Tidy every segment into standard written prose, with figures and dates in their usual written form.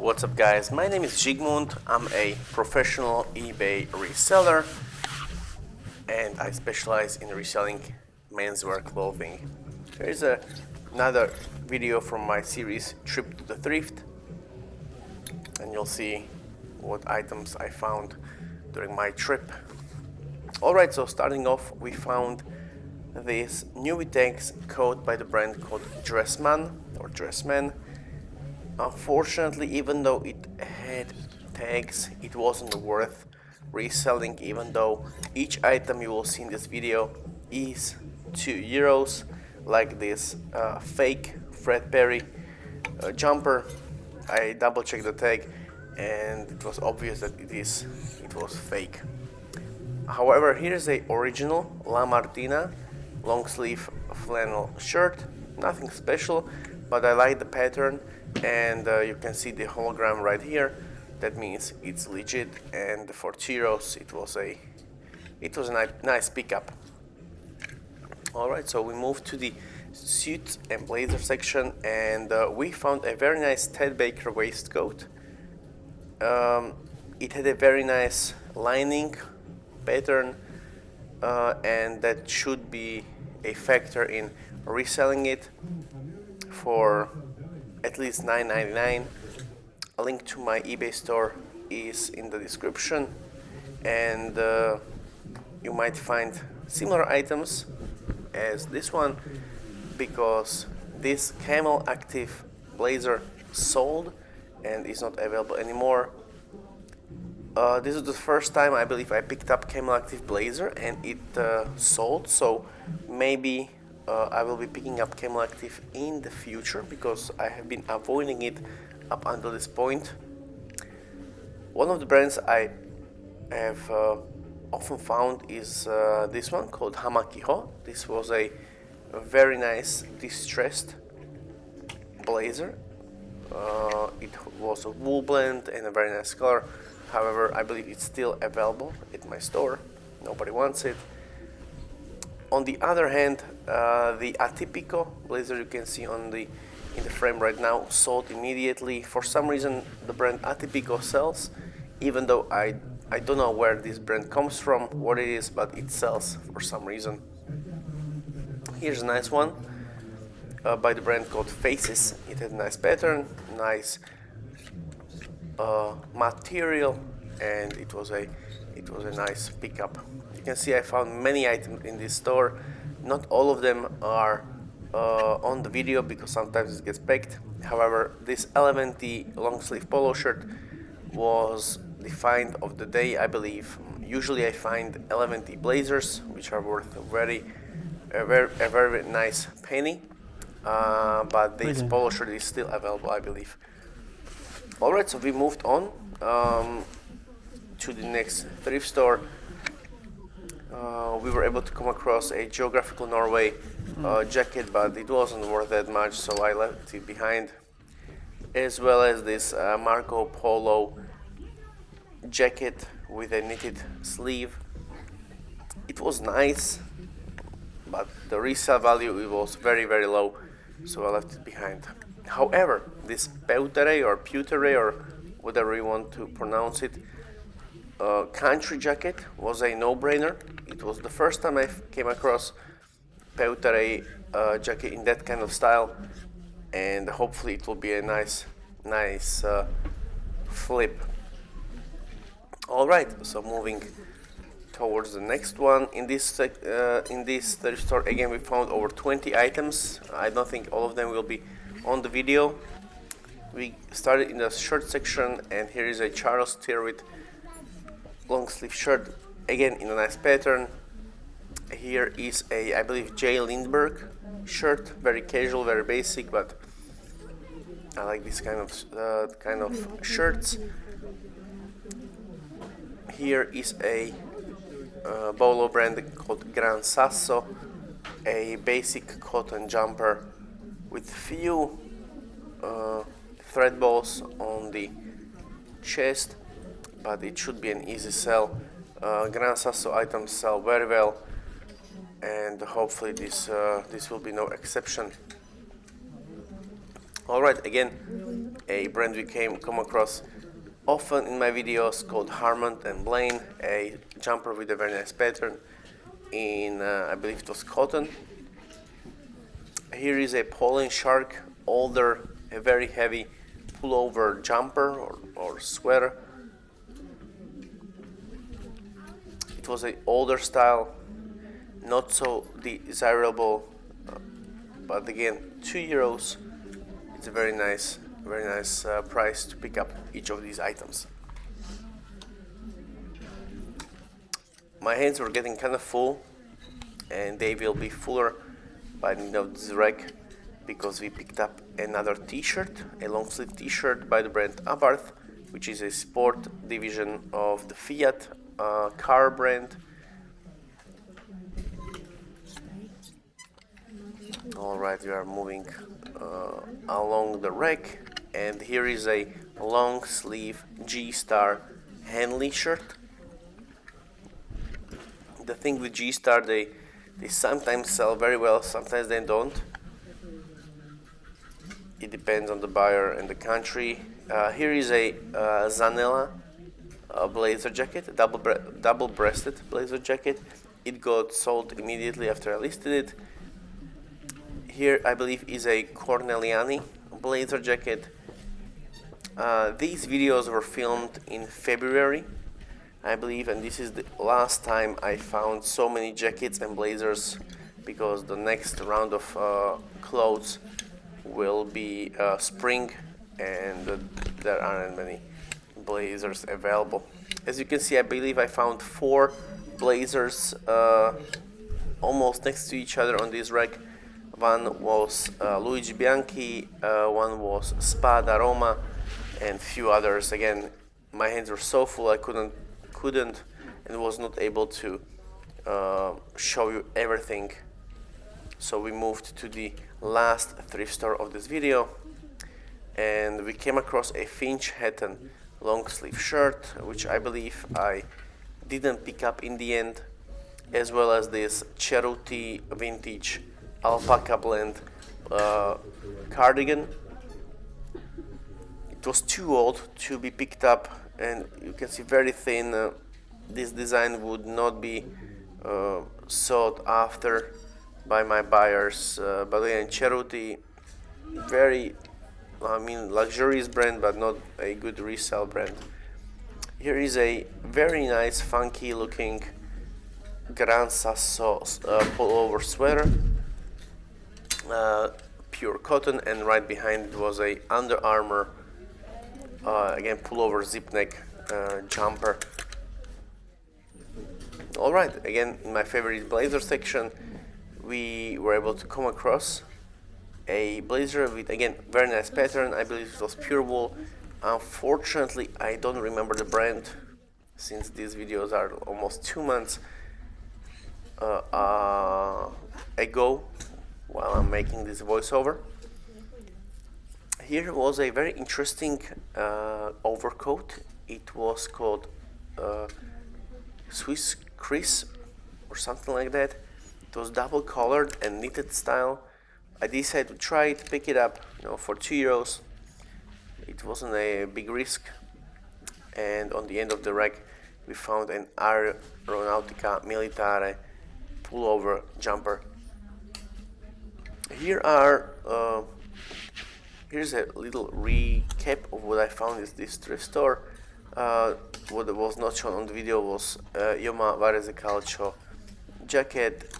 What's up guys, my name is Zsigmond, I'm a professional eBay reseller and I specialize in reselling menswear clothing. Here's another video from my series Trip to the Thrift, and you'll see what items I found during my trip. Alright, so starting off, we found this New Tanks coat by the brand called Dressman or Dressman. Unfortunately, even though it had tags, it wasn't worth reselling, even though each item you will see in this video is €2, like this fake Fred Perry jumper. I double checked the tag and it was obvious that it was fake. However, here's a original La Martina long sleeve flannel shirt. Nothing special, but I like the pattern, and you can see the hologram right here. That means it's legit, and for €2 it was a nice pickup. Alright, so we moved to the suits and blazer section, and we found a very nice Ted Baker waistcoat. It had a very nice lining pattern, and that should be a factor in reselling it for at least $9.99. A link to my eBay store is in the description, and you might find similar items as this one, because this camel active blazer sold and is not available anymore. This is the first time I believe I picked up camel active blazer and it sold, so maybe I will be picking up camel active in the future, because I have been avoiding it up until this point. One of the brands I have often found is this one called Hamakiho. This was a very nice distressed blazer. It was a wool blend and a very nice color. However, I believe it's still available at my store. Nobody wants it. On the other hand, the Atypico blazer you can see in the frame right now sold immediately. For some reason, the brand Atypico sells, even though I don't know where this brand comes from, what it is, but it sells for some reason. Here's a nice one by the brand called Faces. It had a nice pattern, nice material, and it was a nice pickup. You can see I found many items in this store. Not all of them are on the video because sometimes it gets packed. However, this L&T long sleeve polo shirt was the find of the day, I believe. Usually I find L&T blazers, which are worth a very nice penny, but this polo shirt is still available, I believe. Alright, so we moved on to the next thrift store. We were able to come across a Geographical Norway jacket, but it wasn't worth that much, so I left it behind, as well as this Marco Polo jacket with a knitted sleeve. It was nice, but the resale value, it was very low, so I left it behind. However, this Pewtere or whatever you want to pronounce it, country jacket was a no-brainer. It was the first time I came across Pewtere jacket in that kind of style, and hopefully it will be a nice flip. Alright, so moving towards the next one. In this thrift store, again, we found over 20 items. I don't think all of them will be on the video. We started in the shirt section, and here is a Charles Tyrwhitt long sleeve shirt, again in a nice pattern. Here is a, I believe, J. Lindbergh shirt, very casual, very basic, but I like this kind of shirts. Here is a Bolo brand called Gran Sasso, a basic cotton jumper with few thread balls on the chest, but it should be an easy sell. Gran Sasso items sell very well, and hopefully this will be no exception. Alright, again, a brand we come across often in my videos called Harmon and Blaine, a jumper with a very nice pattern in, I believe it was cotton. Here is a Poland Shark, older, a very heavy pullover jumper or sweater. It was an older style, not so desirable, but again, €2. It's a very nice price to pick up each of these items. My hands were getting kind of full, and they will be fuller by the end of this rack because we picked up another t-shirt, a long sleeve t-shirt by the brand Abarth, which is a sport division of the Fiat car brand. Alright, we are moving along the rack, and here is a long sleeve G-Star Henley shirt. The thing with G-Star, they sometimes sell very well, sometimes they don't. It depends on the buyer and the country. Here is a Zanella blazer jacket, double-breasted blazer jacket. It got sold immediately after I listed it. Here, I believe, is a Corneliani blazer jacket. These videos were filmed in February, I believe, and this is the last time I found so many jackets and blazers, because the next round of clothes will be spring, and there aren't many blazers available. As you can see, I believe I found 4 blazers almost next to each other on this rack. One was Luigi Bianchi, one was Spada Roma, and few others. Again, my hands were so full I couldn't and was not able to show you everything. So we moved to the last thrift store of this video, and we came across a Finch Hatton long sleeve shirt, which I believe I didn't pick up in the end, as well as this Cerruti vintage alpaca blend cardigan. It was too old to be picked up, and you can see very thin. This design would not be sought after by my buyers, but again, Cerruti, very, luxurious brand, but not a good resale brand. Here is a very nice, funky looking Gran Sasso pullover sweater, pure cotton, and right behind it was a Under Armour, again, pullover zip neck jumper. Alright, again, in my favorite blazer section, we were able to come across a blazer with, again, very nice pattern. I believe it was pure wool. Unfortunately, I don't remember the brand, since these videos are almost 2 months ago, while I'm making this voiceover. Here was a very interesting overcoat. It was called Swiss Chris or something like that. It was double colored and knitted style. I decided to try it, pick it up, for €2. It wasn't a big risk. And on the end of the rack, we found an Aeronautica Militare pullover jumper. Here's a little recap of what I found in this thrift store. What was not shown on the video was Yoma Varese Calcio jacket.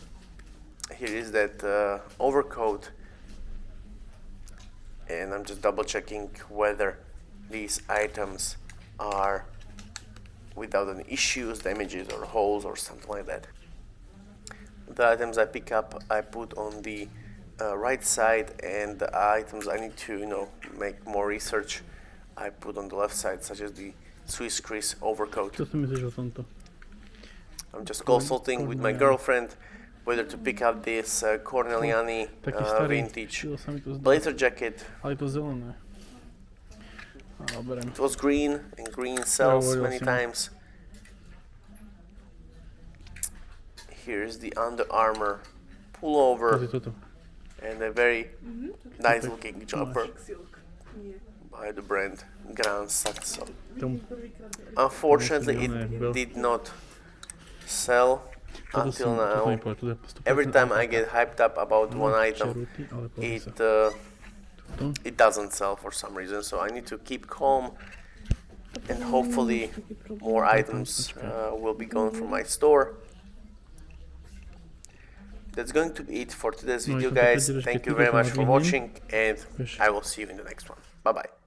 Here is that overcoat, and I'm just double checking whether these items are without any issues, damages, or holes or something like that. The items I pick up, I put on the right side, and the items I need to make more research, I put on the left side, such as the Swiss Chris overcoat. I'm just consulting with my girlfriend whether to pick up this Corneliani vintage blazer jacket. It was green, and green sells many times. Here's the Under Armour pullover and a very nice looking jumper. by the brand Gran Saxo. Então, Unfortunately, it did not sell until now. Every time I get hyped up about one item, it doesn't sell for some reason, so I need to keep calm, and hopefully more items will be going from my store. That's going to be it for today's video, guys. Thank you very much for watching, and I will see you in the next one. Bye bye.